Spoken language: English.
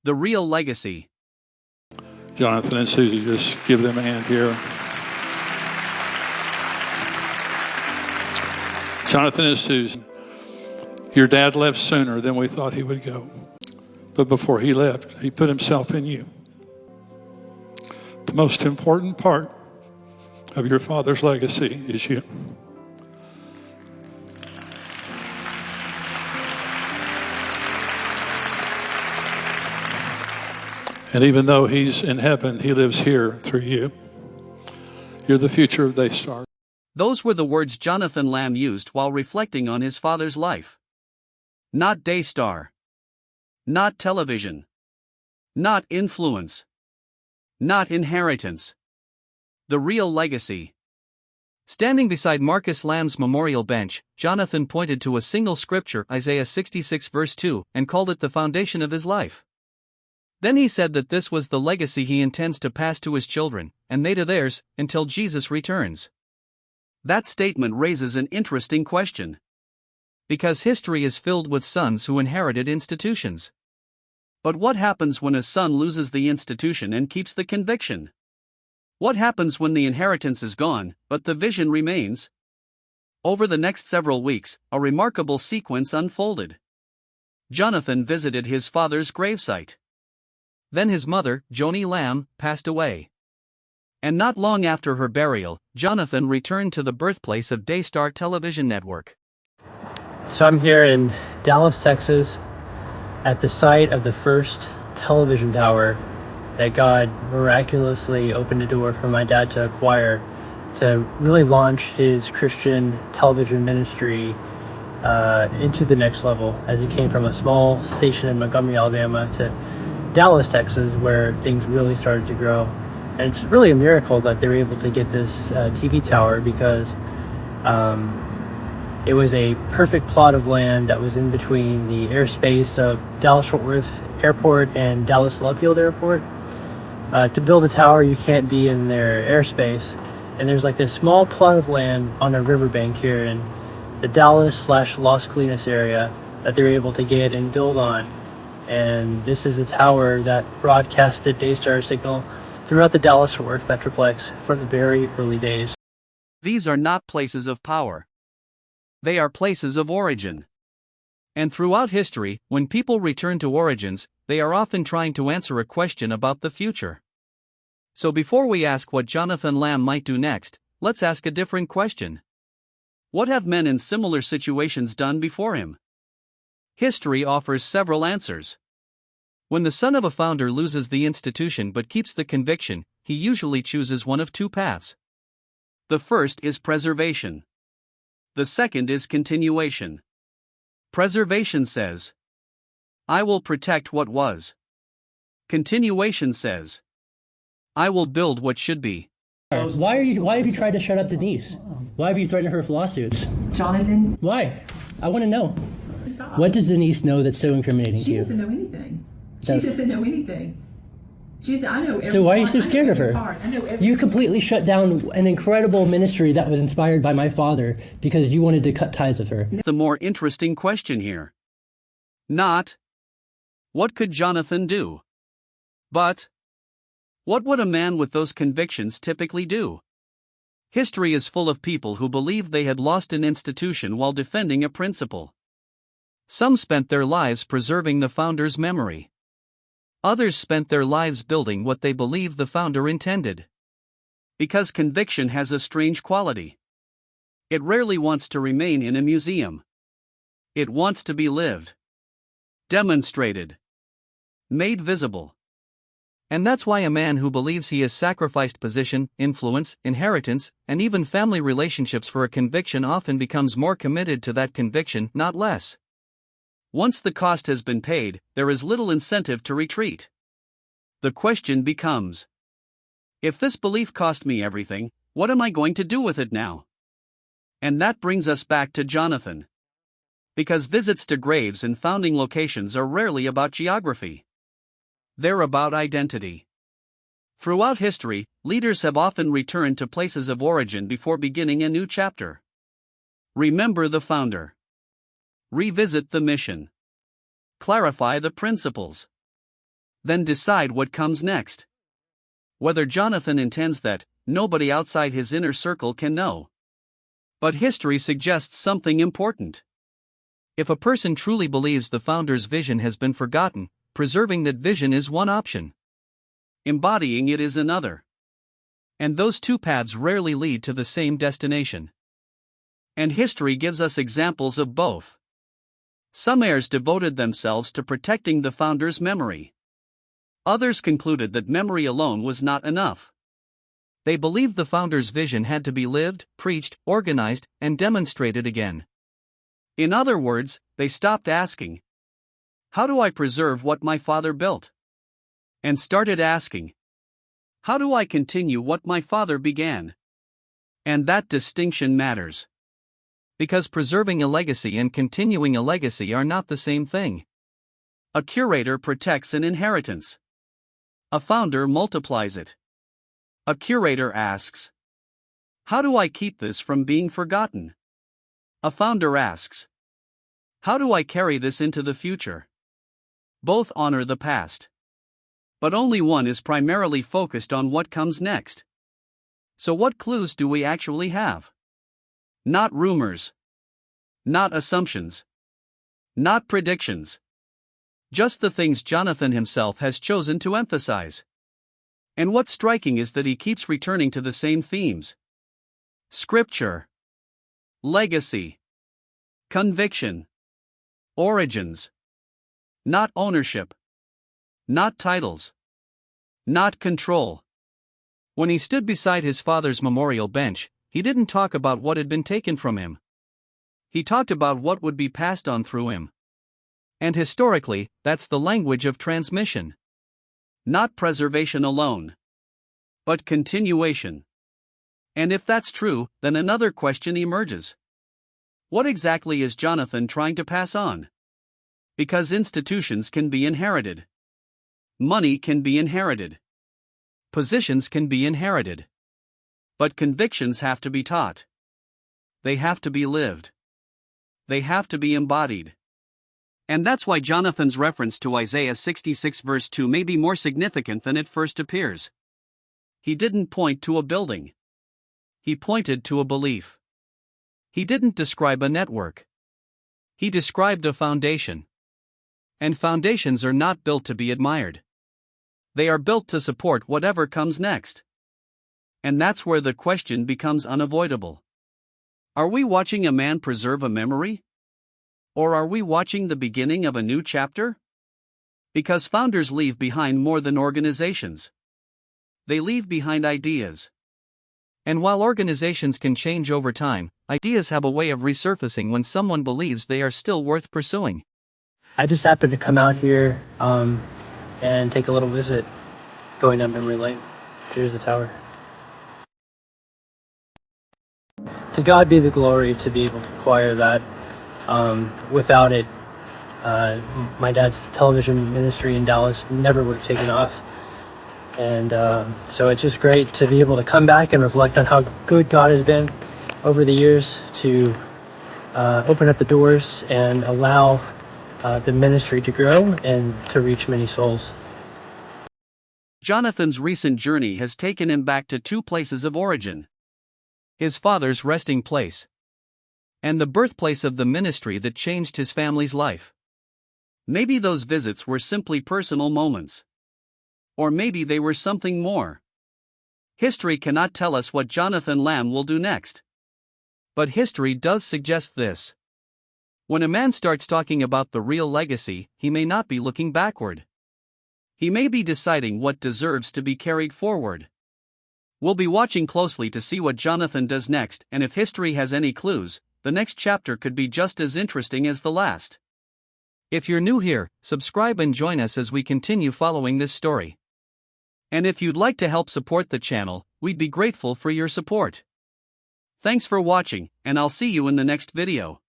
The real legacy. Jonathan and Susie, just give them a hand here. Jonathan and Susan, your dad left sooner than we thought he would go. But before he left, he put himself in you. The most important part of your father's legacy is you. And even though he's in heaven, he lives here through you. You're the future of Daystar. Those were the words Jonathan Lamb used while reflecting on his father's life. Not Daystar. Not television. Not influence. Not inheritance. The real legacy. Standing beside Marcus Lamb's memorial bench, Jonathan pointed to a single scripture, Isaiah 66 verse 2, and called it the foundation of his life. Then he said that this was the legacy he intends to pass to his children, and they to theirs, until Jesus returns. That statement raises an interesting question. Because history is filled with sons who inherited institutions. But what happens when a son loses the institution and keeps the conviction? What happens when the inheritance is gone, but the vision remains? Over the next several weeks, a remarkable sequence unfolded. Jonathan visited his father's gravesite. Then his mother, Joni Lamb, passed away. And not long after her burial, Jonathan returned to the birthplace of Daystar Television Network. So I'm here in Dallas, Texas, at the site of the first television tower that God miraculously opened a door for my dad to acquire to really launch his Christian television ministry into the next level, as he came from a small station in Montgomery, Alabama to Dallas, Texas, where things really started to grow. And it's really a miracle that they were able to get this TV tower, because it was a perfect plot of land that was in between the airspace of Dallas-Fort Worth Airport and Dallas-Love Field Airport. To build a tower, you can't be in their airspace. And there's like this small plot of land on a riverbank here in the Dallas/Las Colinas area that they were able to get and build on. And this is a tower that broadcasted Daystar signal throughout the Dallas-Fort Worth Metroplex from the very early days. These are not places of power. They are places of origin. And throughout history, when people return to origins, they are often trying to answer a question about the future. So before we ask what Jonathan Lamb might do next, let's ask a different question. What have men in similar situations done before him? History offers several answers. When the son of a founder loses the institution but keeps the conviction, he usually chooses one of two paths. The first is preservation. The second is continuation. Preservation says, I will protect what was. Continuation says, I will build what should be. Why have you tried to shut up Denise? Why have you threatened her with lawsuits? Jonathan? Why? I want to know. Stop. What does Denise know that's so incriminating to She you? doesn't know anything. She doesn't know anything. I know every So why are you so part. I know scared of every her? part. I know every You completely shut down an incredible ministry that was inspired by my father because you wanted to cut ties with her. The more interesting question here. Not, what could Jonathan do? But, what would a man with those convictions typically do? History is full of people who believed they had lost an institution while defending a principle. Some spent their lives preserving the founder's memory. Others spent their lives building what they believed the founder intended. Because conviction has a strange quality. It rarely wants to remain in a museum. It wants to be lived, demonstrated, made visible. And that's why a man who believes he has sacrificed position, influence, inheritance, and even family relationships for a conviction often becomes more committed to that conviction, not less. Once the cost has been paid, there is little incentive to retreat. The question becomes, if this belief cost me everything, what am I going to do with it now? And that brings us back to Jonathan. Because visits to graves and founding locations are rarely about geography. They're about identity. Throughout history, leaders have often returned to places of origin before beginning a new chapter. Remember the founder. Revisit the mission. Clarify the principles. Then decide what comes next. Whether Jonathan intends that, nobody outside his inner circle can know. But history suggests something important. If a person truly believes the founder's vision has been forgotten, preserving that vision is one option. Embodying it is another. And those two paths rarely lead to the same destination. And history gives us examples of both. Some heirs devoted themselves to protecting the founder's memory. Others concluded that memory alone was not enough. They believed the founder's vision had to be lived, preached, organized, and demonstrated again. In other words, they stopped asking, "How do I preserve what my father built?" and started asking, "How do I continue what my father began?" And that distinction matters. Because preserving a legacy and continuing a legacy are not the same thing. A curator protects an inheritance. A founder multiplies it. A curator asks, "How do I keep this from being forgotten?" A founder asks, "How do I carry this into the future?" Both honor the past. But only one is primarily focused on what comes next. So what clues do we actually have? Not rumors. Not assumptions. Not predictions. Just the things Jonathan himself has chosen to emphasize. And what's striking is that he keeps returning to the same themes. Scripture. Legacy. Conviction. Origins. Not ownership. Not titles. Not control. When he stood beside his father's memorial bench, he didn't talk about what had been taken from him. He talked about what would be passed on through him. And historically, that's the language of transmission. Not preservation alone, but continuation. And if that's true, then another question emerges. What exactly is Jonathan trying to pass on? Because institutions can be inherited. Money can be inherited. Positions can be inherited. But convictions have to be taught. They have to be lived. They have to be embodied. And that's why Jonathan's reference to Isaiah 66 verse 2 may be more significant than it first appears. He didn't point to a building. He pointed to a belief. He didn't describe a network. He described a foundation. And foundations are not built to be admired. They are built to support whatever comes next. And that's where the question becomes unavoidable. Are we watching a man preserve a memory? Or are we watching the beginning of a new chapter? Because founders leave behind more than organizations. They leave behind ideas. And while organizations can change over time, ideas have a way of resurfacing when someone believes they are still worth pursuing. I just happened to come out here and take a little visit going down memory lane. Here's the tower. To God be the glory to be able to acquire that. Without it, my dad's television ministry in Dallas never would have taken off. And so it's just great to be able to come back and reflect on how good God has been over the years to open up the doors and allow the ministry to grow and to reach many souls. Jonathan's recent journey has taken him back to two places of origin. His father's resting place. And the birthplace of the ministry that changed his family's life. Maybe those visits were simply personal moments. Or maybe they were something more. History cannot tell us what Jonathan Lamb will do next. But history does suggest this. When a man starts talking about the real legacy, he may not be looking backward. He may be deciding what deserves to be carried forward. We'll be watching closely to see what Jonathan does next, and if history has any clues, the next chapter could be just as interesting as the last. If you're new here, subscribe and join us as we continue following this story. And if you'd like to help support the channel, we'd be grateful for your support. Thanks for watching, and I'll see you in the next video.